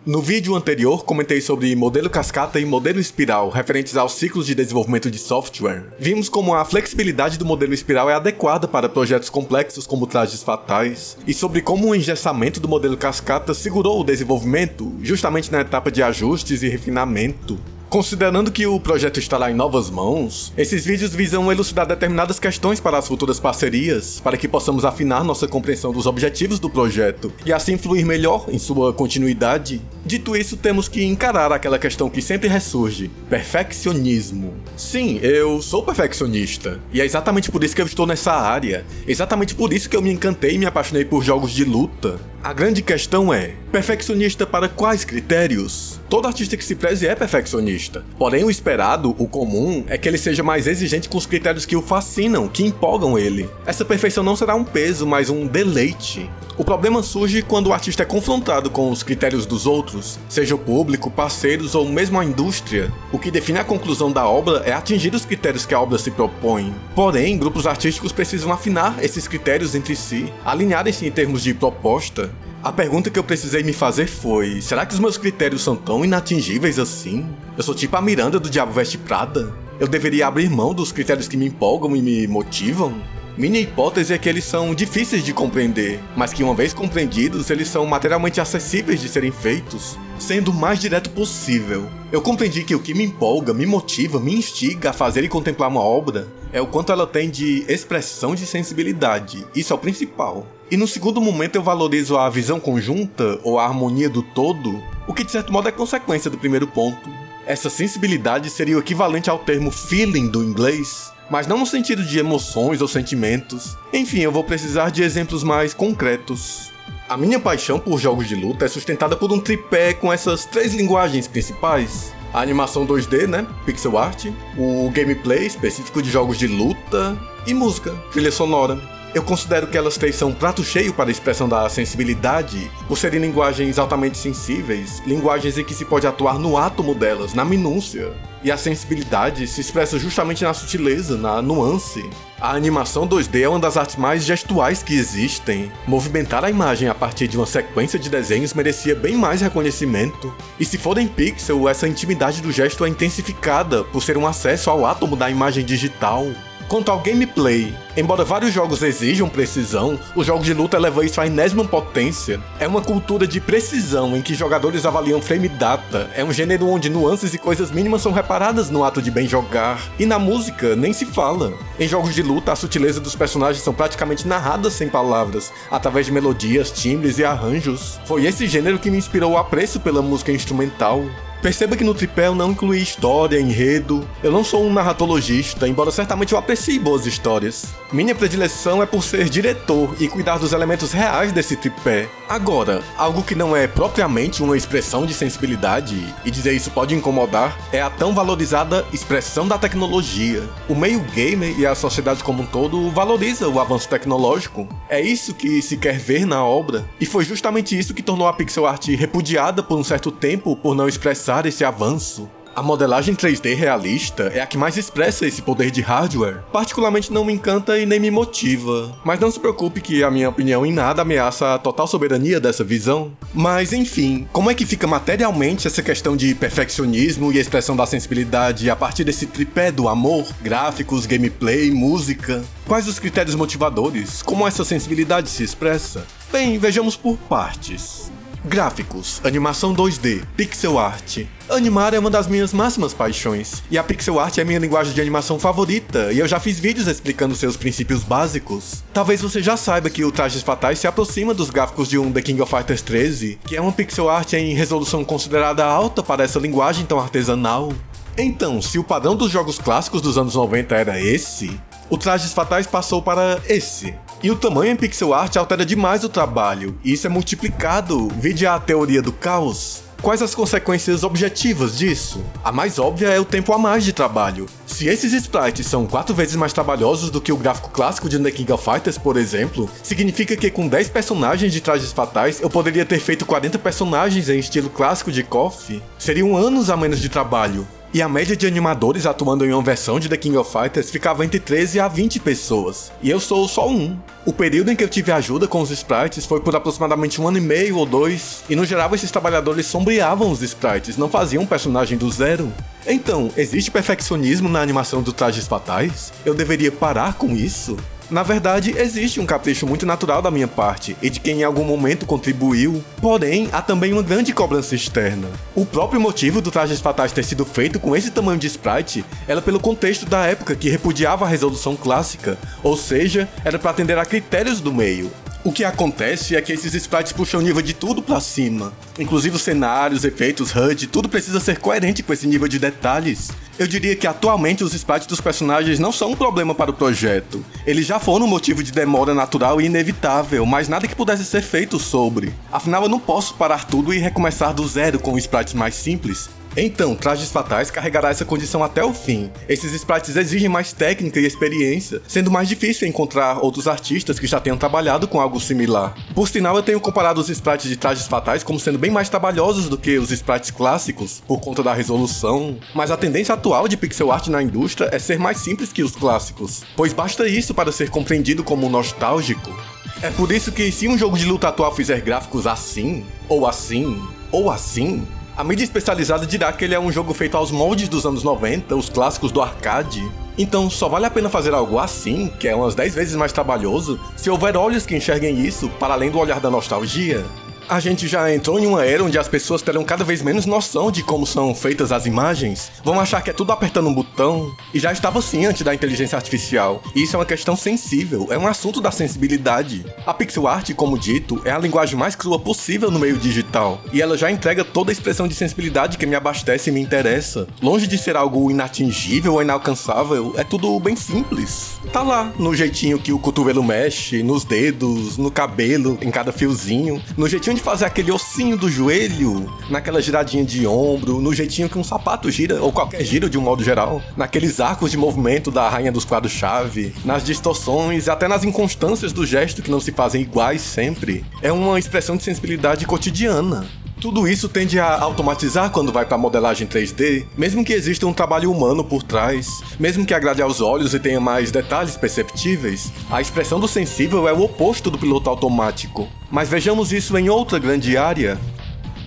No vídeo anterior, comentei sobre modelo cascata e modelo espiral, referentes aos ciclos de desenvolvimento de software. Vimos como a flexibilidade do modelo espiral é adequada para projetos complexos como trajes fatais, e sobre como o engessamento do modelo cascata segurou o desenvolvimento, justamente na etapa de ajustes e refinamento. Considerando que o projeto estará em novas mãos, esses vídeos visam elucidar determinadas questões para as futuras parcerias, para que possamos afinar nossa compreensão dos objetivos do projeto, e assim fluir melhor em sua continuidade. Dito isso, temos que encarar aquela questão que sempre ressurge: perfeccionismo. Sim, eu sou perfeccionista, e é exatamente por isso que eu estou nessa área, exatamente por isso que eu me encantei e me apaixonei por jogos de luta. A grande questão é, perfeccionista para quais critérios? Todo artista que se preze é perfeccionista, porém o esperado, o comum, é que ele seja mais exigente com os critérios que o fascinam, que empolgam ele. Essa perfeição não será um peso, mas um deleite. O problema surge quando o artista é confrontado com os critérios dos outros, seja o público, parceiros ou mesmo a indústria. O que define a conclusão da obra é atingir os critérios que a obra se propõe. Porém, grupos artísticos precisam afinar esses critérios entre si, alinharem-se em termos de proposta. A pergunta que eu precisei me fazer foi: será que os meus critérios são tão inatingíveis assim? Eu sou tipo a Miranda do Diabo Veste Prada? Eu deveria abrir mão dos critérios que me empolgam e me motivam? Minha hipótese é que eles são difíceis de compreender, mas que uma vez compreendidos, eles são materialmente acessíveis de serem feitos. Sendo o mais direto possível, eu compreendi que o que me empolga, me motiva, me instiga a fazer e contemplar uma obra é o quanto ela tem de expressão de sensibilidade. Isso é o principal. E no segundo momento eu valorizo a visão conjunta ou a harmonia do todo, o que de certo modo é consequência do primeiro ponto. Essa sensibilidade seria o equivalente ao termo feeling do inglês, mas não no sentido de emoções ou sentimentos. Enfim, eu vou precisar de exemplos mais concretos. A minha paixão por jogos de luta é sustentada por um tripé com essas três linguagens principais: a animação 2D, pixel art, o gameplay específico de jogos de luta e música, trilha sonora. Eu considero que elas três são prato cheio para a expressão da sensibilidade, por serem linguagens altamente sensíveis, linguagens em que se pode atuar no átomo delas, na minúcia. E a sensibilidade se expressa justamente na sutileza, na nuance. A animação 2D é uma das artes mais gestuais que existem. Movimentar a imagem a partir de uma sequência de desenhos merecia bem mais reconhecimento. E se for em pixel, essa intimidade do gesto é intensificada por ser um acesso ao átomo da imagem digital. Quanto ao gameplay, embora vários jogos exijam precisão, os jogos de luta levam isso à enésima potência. É uma cultura de precisão em que jogadores avaliam frame data, é um gênero onde nuances e coisas mínimas são reparadas no ato de bem jogar, e na música nem se fala. Em jogos de luta, a sutileza dos personagens são praticamente narradas sem palavras, através de melodias, timbres e arranjos. Foi esse gênero que me inspirou o apreço pela música instrumental. Perceba que no tripé eu não incluí história, enredo. Eu não sou um narratologista, embora certamente eu aprecie boas histórias. Minha predileção é por ser diretor e cuidar dos elementos reais desse tripé. Agora, algo que não é propriamente uma expressão de sensibilidade, e dizer isso pode incomodar, é a tão valorizada expressão da tecnologia. O meio gamer e a sociedade como um todo valoriza o avanço tecnológico. É isso que se quer ver na obra, e foi justamente isso que tornou a pixel art repudiada por um certo tempo por não expressar esse avanço. A modelagem 3D realista é a que mais expressa esse poder de hardware. Particularmente não me encanta e nem me motiva, mas não se preocupe que a minha opinião em nada ameaça a total soberania dessa visão. Mas enfim, como é que fica materialmente essa questão de perfeccionismo e expressão da sensibilidade a partir desse tripé do amor, gráficos, gameplay, música? Quais os critérios motivadores? Como essa sensibilidade se expressa? Bem, vejamos por partes. Gráficos, animação 2D, pixel art. Animar é uma das minhas máximas paixões, e a pixel art é a minha linguagem de animação favorita, e eu já fiz vídeos explicando seus princípios básicos. Talvez você já saiba que o Trajes Fatais se aproxima dos gráficos de um The King of Fighters 13, que é uma pixel art em resolução considerada alta para essa linguagem tão artesanal. Então, se o padrão dos jogos clássicos dos anos 90 era esse, o Trajes Fatais passou para esse. E o tamanho em pixel art altera demais o trabalho, e isso é multiplicado, vide a teoria do caos. Quais as consequências objetivas disso? A mais óbvia é o tempo a mais de trabalho. Se esses sprites são 4 vezes mais trabalhosos do que o gráfico clássico de The King of Fighters, por exemplo, significa que com 10 personagens de Trajes Fatais eu poderia ter feito 40 personagens em estilo clássico de KOF. Seriam anos a menos de trabalho. E a média de animadores atuando em uma versão de The King of Fighters ficava entre 13 a 20 pessoas, e eu sou só um. O período em que eu tive ajuda com os sprites foi por aproximadamente 1 ano e meio ou 2, e no geral esses trabalhadores sombreavam os sprites, não faziam um personagem do zero. Então, existe perfeccionismo na animação dos trajes fatais? Eu deveria parar com isso? Na verdade, existe um capricho muito natural da minha parte, e de quem em algum momento contribuiu, porém, há também uma grande cobrança externa. O próprio motivo do Trajes Fatais ter sido feito com esse tamanho de sprite era pelo contexto da época que repudiava a resolução clássica, ou seja, era para atender a critérios do meio. O que acontece é que esses sprites puxam o nível de tudo pra cima. Inclusive os cenários, efeitos, HUD, tudo precisa ser coerente com esse nível de detalhes. Eu diria que atualmente os sprites dos personagens não são um problema para o projeto. Eles já foram um motivo de demora natural e inevitável, mas nada que pudesse ser feito sobre. Afinal, eu não posso parar tudo e recomeçar do zero com sprites mais simples. Então, Trajes Fatais carregará essa condição até o fim. Esses sprites exigem mais técnica e experiência, sendo mais difícil encontrar outros artistas que já tenham trabalhado com algo similar. Por sinal, eu tenho comparado os sprites de Trajes Fatais como sendo bem mais trabalhosos do que os sprites clássicos, por conta da resolução, mas a tendência atual de pixel art na indústria é ser mais simples que os clássicos, pois basta isso para ser compreendido como nostálgico. É por isso que se um jogo de luta atual fizer gráficos assim, ou assim, ou assim, a mídia especializada dirá que ele é um jogo feito aos moldes dos anos 90, os clássicos do arcade. Então só vale a pena fazer algo assim, que é umas 10 vezes mais trabalhoso, se houver olhos que enxerguem isso para além do olhar da nostalgia. A gente já entrou em uma era onde as pessoas terão cada vez menos noção de como são feitas as imagens, vão achar que é tudo apertando um botão, e já estava assim antes da inteligência artificial. E isso é uma questão sensível, é um assunto da sensibilidade. A pixel art, como dito, é a linguagem mais crua possível no meio digital, e ela já entrega toda a expressão de sensibilidade que me abastece e me interessa. Longe de ser algo inatingível ou inalcançável, é tudo bem simples. Tá lá, no jeitinho que o cotovelo mexe, nos dedos, no cabelo, em cada fiozinho, no jeitinho de fazer aquele ossinho do joelho, naquela giradinha de ombro, no jeitinho que um sapato gira, ou qualquer giro de um modo geral, naqueles arcos de movimento da rainha dos quadros-chave, nas distorções e até nas inconstâncias do gesto que não se fazem iguais sempre. É uma expressão de sensibilidade cotidiana. Tudo isso tende a automatizar quando vai para modelagem 3D, mesmo que exista um trabalho humano por trás, mesmo que agrade aos olhos e tenha mais detalhes perceptíveis, a expressão do sensível é o oposto do piloto automático. Mas vejamos isso em outra grande área.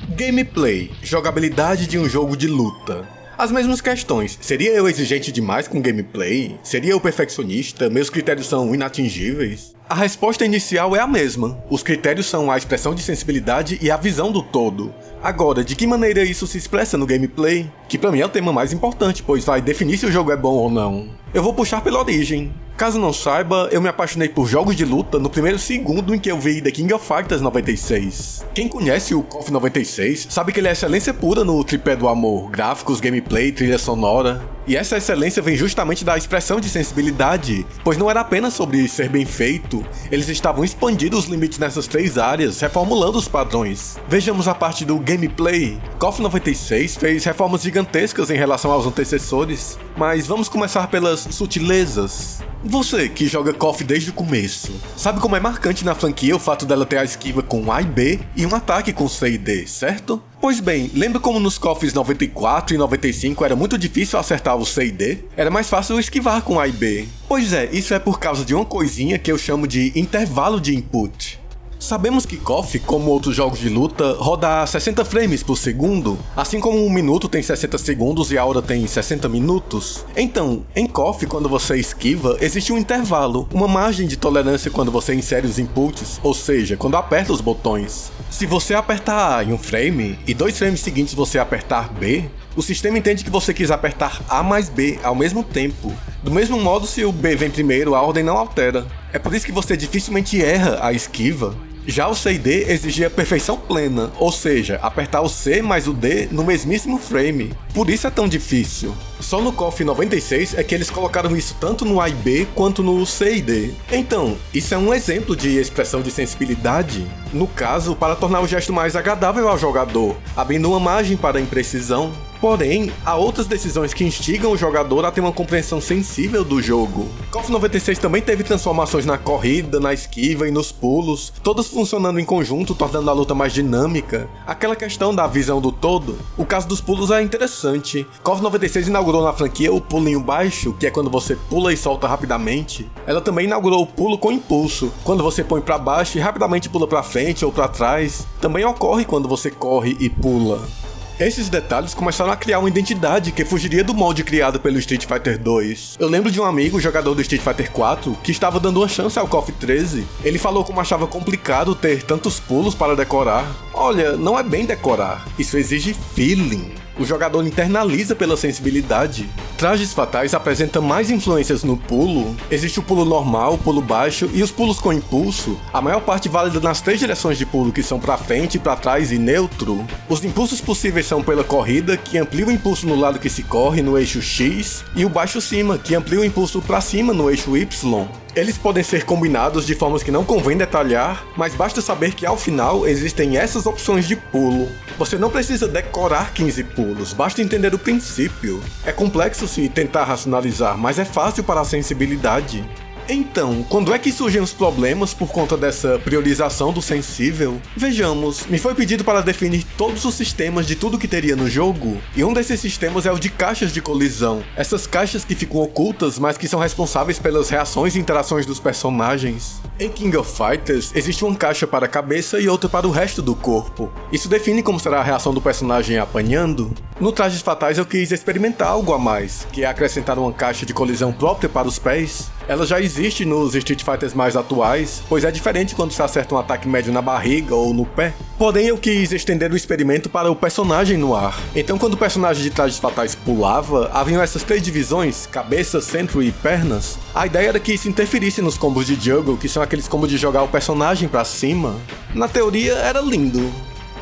Gameplay, jogabilidade de um jogo de luta. As mesmas questões, seria eu exigente demais com gameplay? Seria eu perfeccionista? Meus critérios são inatingíveis? A resposta inicial é a mesma. Os critérios são a expressão de sensibilidade e a visão do todo. Agora, de que maneira isso se expressa no gameplay? Que pra mim é o tema mais importante, pois vai definir se o jogo é bom ou não. Eu vou puxar pela origem. Caso não saiba, eu me apaixonei por jogos de luta no primeiro segundo em que eu vi The King of Fighters 96. Quem conhece o KOF 96 sabe que ele é excelência pura no tripé do amor, gráficos, gameplay, trilha sonora. E essa excelência vem justamente da expressão de sensibilidade, pois não era apenas sobre ser bem feito, eles estavam expandindo os limites nessas 3 áreas, reformulando os padrões. Vejamos a parte do gameplay. KOF 96 fez reformas gigantescas em relação aos antecessores, mas vamos começar pelas sutilezas. Você que joga KOF desde o começo, sabe como é marcante na franquia o fato dela ter a esquiva com A e B e um ataque com C e D, certo? Pois bem, lembra como nos KOFs 94 e 95 era muito difícil acertar o C e D? Era mais fácil esquivar com A e B. Pois é, isso é por causa de uma coisinha que eu chamo de intervalo de input. Sabemos que KOF, como outros jogos de luta, roda a 60 frames por segundo, assim como um minuto tem 60 segundos e a hora tem 60 minutos. Então, em KOF, quando você esquiva, existe um intervalo, uma margem de tolerância quando você insere os inputs, ou seja, quando aperta os botões. Se você apertar A em um frame, e 2 frames seguintes você apertar B, o sistema entende que você quis apertar A mais B ao mesmo tempo. Do mesmo modo, se o B vem primeiro, a ordem não altera. É por isso que você dificilmente erra a esquiva. Já o C e D exigia perfeição plena, ou seja, apertar o C mais o D no mesmíssimo frame. Por isso é tão difícil. Só no KOF 96 é que eles colocaram isso tanto no A e B quanto no C e D. Então, isso é um exemplo de expressão de sensibilidade, no caso, para tornar o gesto mais agradável ao jogador, abrindo uma margem para a imprecisão. Porém, há outras decisões que instigam o jogador a ter uma compreensão sensível do jogo. KOF 96 também teve transformações na corrida, na esquiva e nos pulos, todas funcionando em conjunto, tornando a luta mais dinâmica. Aquela questão da visão do todo. O caso dos pulos é interessante. KOF 96 inaugurou na franquia o pulinho baixo, que é quando você pula e solta rapidamente. Ela também inaugurou o pulo com impulso, quando você põe para baixo e rapidamente pula para frente ou para trás. Também ocorre quando você corre e pula. Esses detalhes começaram a criar uma identidade que fugiria do molde criado pelo Street Fighter 2. Eu lembro de um amigo, jogador do Street Fighter 4, que estava dando uma chance ao KOF 13. Ele falou como achava complicado ter tantos pulos para decorar. Olha, não é bem decorar, isso exige feeling. O jogador internaliza pela sensibilidade. Trajes Fatais apresenta mais influências no pulo. Existe o pulo normal, o pulo baixo e os pulos com impulso, a maior parte válida nas 3 direções de pulo, que são para frente, para trás e neutro. Os impulsos possíveis são pela corrida, que amplia o impulso no lado que se corre, no eixo X, e o baixo-cima, que amplia o impulso para cima no eixo Y. Eles podem ser combinados de formas que não convém detalhar, mas basta saber que ao final existem essas opções de pulo. Você não precisa decorar 15 pulos, basta entender o princípio. É complexo se tentar racionalizar, mas é fácil para a sensibilidade. Então, quando é que surgem os problemas por conta dessa priorização do sensível? Vejamos, me foi pedido para definir todos os sistemas de tudo que teria no jogo, e um desses sistemas é o de caixas de colisão. Essas caixas que ficam ocultas, mas que são responsáveis pelas reações e interações dos personagens. Em King of Fighters, existe uma caixa para a cabeça e outra para o resto do corpo. Isso define como será a reação do personagem apanhando. No Trajes Fatais eu quis experimentar algo a mais, que é acrescentar uma caixa de colisão própria para os pés. Ela já existe nos Street Fighters mais atuais, pois é diferente quando se acerta um ataque médio na barriga ou no pé. Porém, eu quis estender o experimento para o personagem no ar. Então, quando o personagem de Trajes Fatais pulava, haviam essas 3 divisões, cabeça, centro e pernas. A ideia era que isso interferisse nos combos de juggle, que são aqueles combos de jogar o personagem pra cima. Na teoria, era lindo,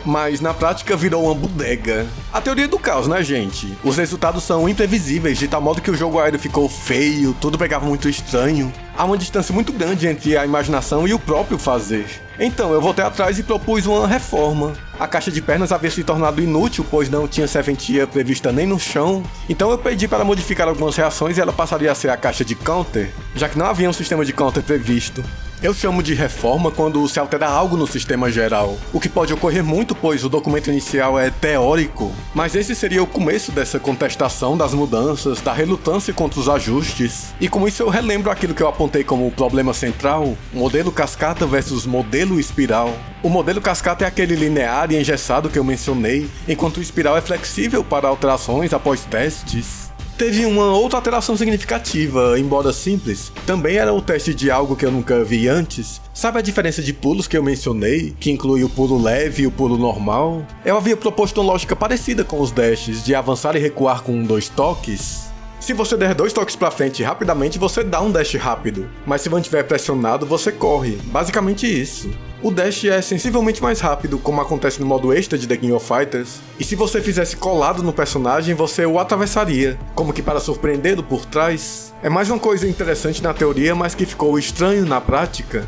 mas na prática virou uma bodega. A teoria do caos, né, gente? Os resultados são imprevisíveis, de tal modo que o jogo aéreo ficou feio, tudo pegava muito estranho. Há uma distância muito grande entre a imaginação e o próprio fazer. Então, eu voltei atrás e propus uma reforma. A caixa de pernas havia se tornado inútil, pois não tinha serventia prevista nem no chão. Então eu pedi para modificar algumas reações e ela passaria a ser a caixa de counter, já que não havia um sistema de counter previsto. Eu chamo de reforma quando se altera algo no sistema geral, o que pode ocorrer muito, pois o documento inicial é teórico, mas esse seria o começo dessa contestação das mudanças, da relutância contra os ajustes. E com isso eu relembro aquilo que eu apontei como o problema central, modelo cascata versus modelo espiral. O modelo cascata é aquele linear e engessado que eu mencionei, enquanto o espiral é flexível para alterações após testes. Teve uma outra alteração significativa, embora simples. Também era o teste de algo que eu nunca vi antes. Sabe a diferença de pulos que eu mencionei, que inclui o pulo leve e o pulo normal? Eu havia proposto uma lógica parecida com os dashes, de avançar e recuar com 2 toques. Se você der 2 toques pra frente rapidamente, você dá um dash rápido, mas se mantiver pressionado, você corre. Basicamente isso. O dash é sensivelmente mais rápido, como acontece no modo extra de The King of Fighters, e se você fizesse colado no personagem, você o atravessaria, como que para surpreendê-lo por trás. É mais uma coisa interessante na teoria, mas que ficou estranho na prática.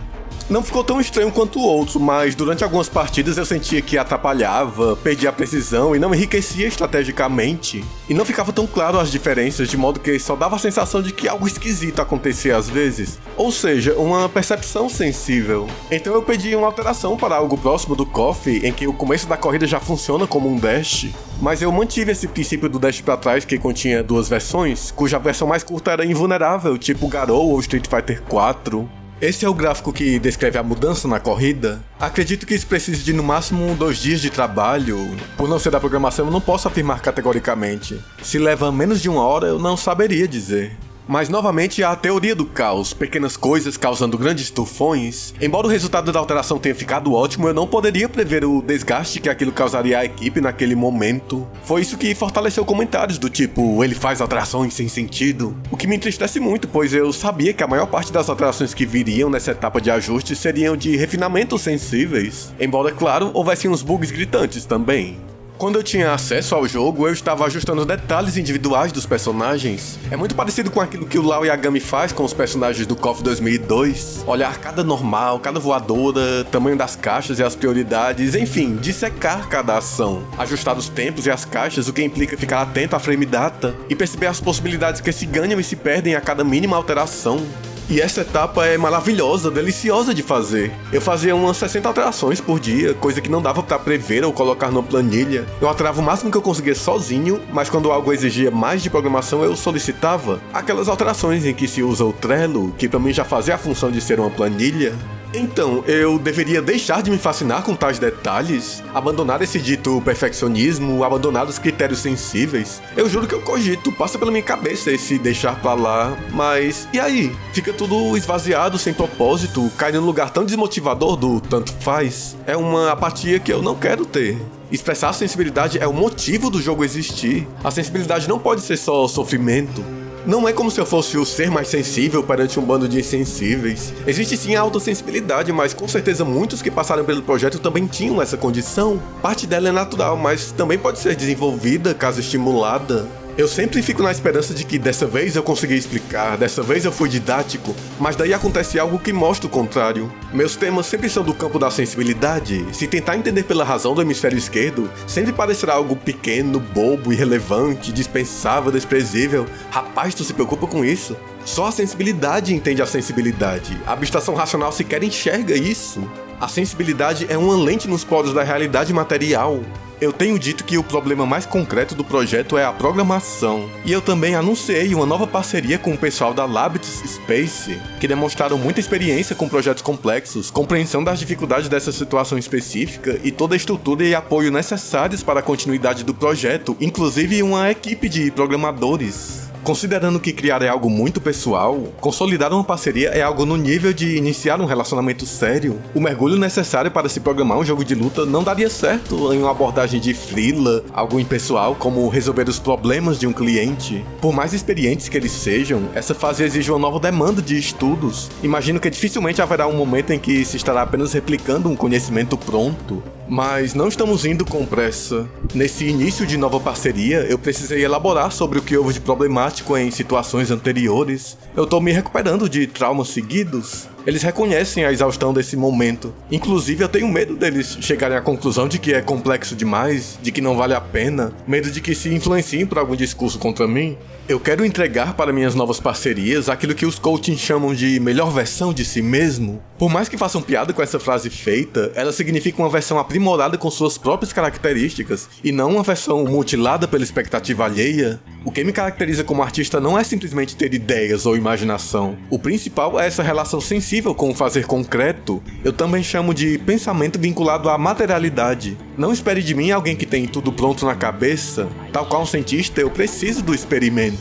Não ficou tão estranho quanto o outro, mas durante algumas partidas eu sentia que atrapalhava, perdia a precisão e não enriquecia estrategicamente. E não ficava tão claro as diferenças, de modo que só dava a sensação de que algo esquisito acontecia às vezes. Ou seja, uma percepção sensível. Então eu pedi uma alteração para algo próximo do KOF, em que o começo da corrida já funciona como um dash. Mas eu mantive esse princípio do dash pra trás, que continha 2 versões, cuja versão mais curta era invulnerável, tipo Garou ou Street Fighter 4. Esse é o gráfico que descreve a mudança na corrida. Acredito que isso precise de no máximo 2 dias de trabalho. Por não ser da programação, eu não posso afirmar categoricamente. Se leva menos de 1 hora, eu não saberia dizer. Mas novamente a teoria do caos, pequenas coisas causando grandes tufões. Embora o resultado da alteração tenha ficado ótimo, eu não poderia prever o desgaste que aquilo causaria à equipe naquele momento. Foi isso que fortaleceu comentários do tipo, ele faz alterações sem sentido. O que me entristece muito, pois eu sabia que a maior parte das alterações que viriam nessa etapa de ajuste seriam de refinamentos sensíveis. Embora, claro, houvessem uns bugs gritantes também. Quando eu tinha acesso ao jogo, eu estava ajustando detalhes individuais dos personagens. É muito parecido com aquilo que o Lau Yagami faz com os personagens do KOF 2002. Olhar cada normal, cada voadora, tamanho das caixas e as prioridades, enfim, dissecar cada ação. Ajustar os tempos e as caixas, o que implica ficar atento à frame data e perceber as possibilidades que se ganham e se perdem a cada mínima alteração. E essa etapa é maravilhosa, deliciosa de fazer. Eu fazia umas 60 alterações por dia, coisa que não dava pra prever ou colocar numa planilha. Eu alterava o máximo que eu conseguia sozinho, mas quando algo exigia mais de programação eu solicitava. Aquelas alterações em que se usa o Trello, que pra mim já fazia a função de ser uma planilha. Então, eu deveria deixar de me fascinar com tais detalhes? Abandonar esse dito perfeccionismo? Abandonar os critérios sensíveis? Eu juro que eu cogito, passa pela minha cabeça esse deixar pra lá, mas e aí? Fica tudo esvaziado, sem propósito, cai num lugar tão desmotivador do tanto faz. É uma apatia que eu não quero ter. Expressar a sensibilidade é o motivo do jogo existir. A sensibilidade não pode ser só sofrimento. Não é como se eu fosse o ser mais sensível perante um bando de insensíveis. Existe sim a autossensibilidade, mas com certeza muitos que passaram pelo projeto também tinham essa condição. Parte dela é natural, mas também pode ser desenvolvida caso estimulada. Eu sempre fico na esperança de que dessa vez eu consegui explicar, dessa vez eu fui didático, mas daí acontece algo que mostra o contrário. Meus temas sempre são do campo da sensibilidade. Se tentar entender pela razão do hemisfério esquerdo, sempre parecerá algo pequeno, bobo, irrelevante, dispensável, desprezível. Rapaz, tu se preocupa com isso? Só a sensibilidade entende a sensibilidade. A abstração racional sequer enxerga isso. A sensibilidade é uma lente nos poros da realidade material. Eu tenho dito que o problema mais concreto do projeto é a programação, e eu também anunciei uma nova parceria com o pessoal da Labyrinth Space, que demonstraram muita experiência com projetos complexos, compreensão das dificuldades dessa situação específica e toda a estrutura e apoio necessários para a continuidade do projeto, inclusive uma equipe de programadores. Considerando que criar é algo muito pessoal, consolidar uma parceria é algo no nível de iniciar um relacionamento sério. O mergulho necessário para se programar um jogo de luta não daria certo em uma abordagem de freela, algo impessoal como resolver os problemas de um cliente. Por mais experientes que eles sejam, essa fase exige uma nova demanda de estudos. Imagino que dificilmente haverá um momento em que se estará apenas replicando um conhecimento pronto. Mas não estamos indo com pressa. Nesse início de nova parceria, eu precisei elaborar sobre o que houve de problemático em situações anteriores. Eu tô me recuperando de traumas seguidos. Eles reconhecem a exaustão desse momento. Inclusive, eu tenho medo deles chegarem à conclusão de que é complexo demais, de que não vale a pena, medo de que se influenciem por algum discurso contra mim. Eu quero entregar para minhas novas parcerias aquilo que os coachings chamam de melhor versão de si mesmo. Por mais que façam piada com essa frase feita, ela significa uma versão aprimorada com suas próprias características, e não uma versão mutilada pela expectativa alheia. O que me caracteriza como artista não é simplesmente ter ideias ou imaginação. O principal é essa relação sensível com o fazer concreto. Eu também chamo de pensamento vinculado à materialidade. Não espere de mim alguém que tem tudo pronto na cabeça. Tal qual um cientista, eu preciso do experimento.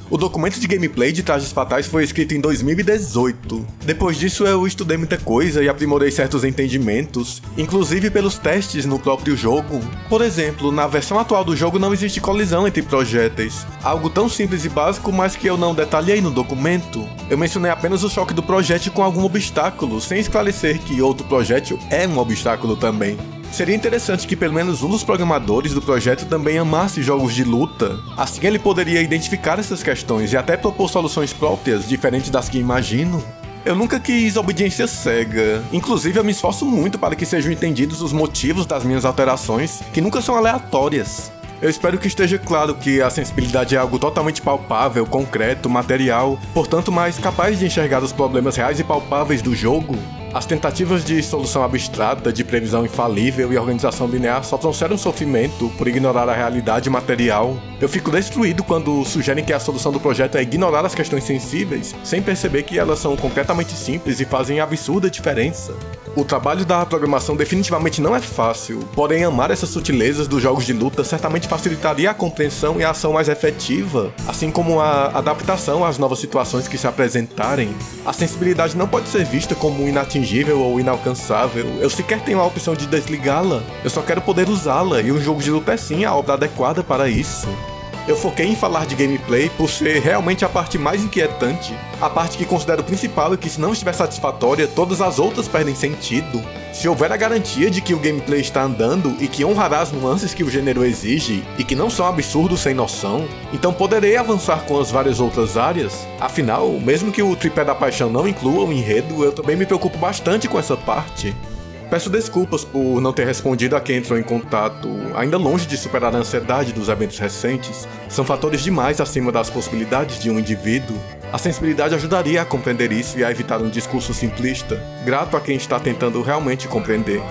O documento de gameplay de Trajes Fatais foi escrito em 2018. Depois disso eu estudei muita coisa e aprimorei certos entendimentos, inclusive pelos testes no próprio jogo. Por exemplo, na versão atual do jogo não existe colisão entre projéteis, algo tão simples e básico, mas que eu não detalhei no documento. Eu mencionei apenas o choque do projétil com algum obstáculo, sem esclarecer que outro projétil é um obstáculo também. Seria interessante que pelo menos um dos programadores do projeto também amasse jogos de luta. Assim ele poderia identificar essas questões e até propor soluções próprias, diferentes das que imagino. Eu nunca quis obediência cega. Inclusive eu me esforço muito para que sejam entendidos os motivos das minhas alterações, que nunca são aleatórias. Eu espero que esteja claro que a sensibilidade é algo totalmente palpável, concreto, material, portanto mais capaz de enxergar os problemas reais e palpáveis do jogo. As tentativas de solução abstrata, de previsão infalível e organização linear só trouxeram sofrimento por ignorar a realidade material. Eu fico destruído quando sugerem que a solução do projeto é ignorar as questões sensíveis, sem perceber que elas são concretamente simples e fazem absurda diferença. O trabalho da programação definitivamente não é fácil, porém amar essas sutilezas dos jogos de luta certamente facilitaria a compreensão e a ação mais efetiva, assim como a adaptação às novas situações que se apresentarem. A sensibilidade não pode ser vista como inatingível ou inalcançável, eu sequer tenho a opção de desligá-la, eu só quero poder usá-la, e um jogo de luta é sim a obra adequada para isso. Eu foquei em falar de gameplay por ser realmente a parte mais inquietante, a parte que considero principal e que, se não estiver satisfatória, todas as outras perdem sentido. Se houver a garantia de que o gameplay está andando e que honrará as nuances que o gênero exige e que não são absurdos sem noção, então poderei avançar com as várias outras áreas. Afinal, mesmo que o tripé da paixão não inclua o enredo, eu também me preocupo bastante com essa parte. Peço desculpas por não ter respondido a quem entrou em contato, ainda longe de superar a ansiedade dos eventos recentes. São fatores demais acima das possibilidades de um indivíduo. A sensibilidade ajudaria a compreender isso e a evitar um discurso simplista. Grato a quem está tentando realmente compreender.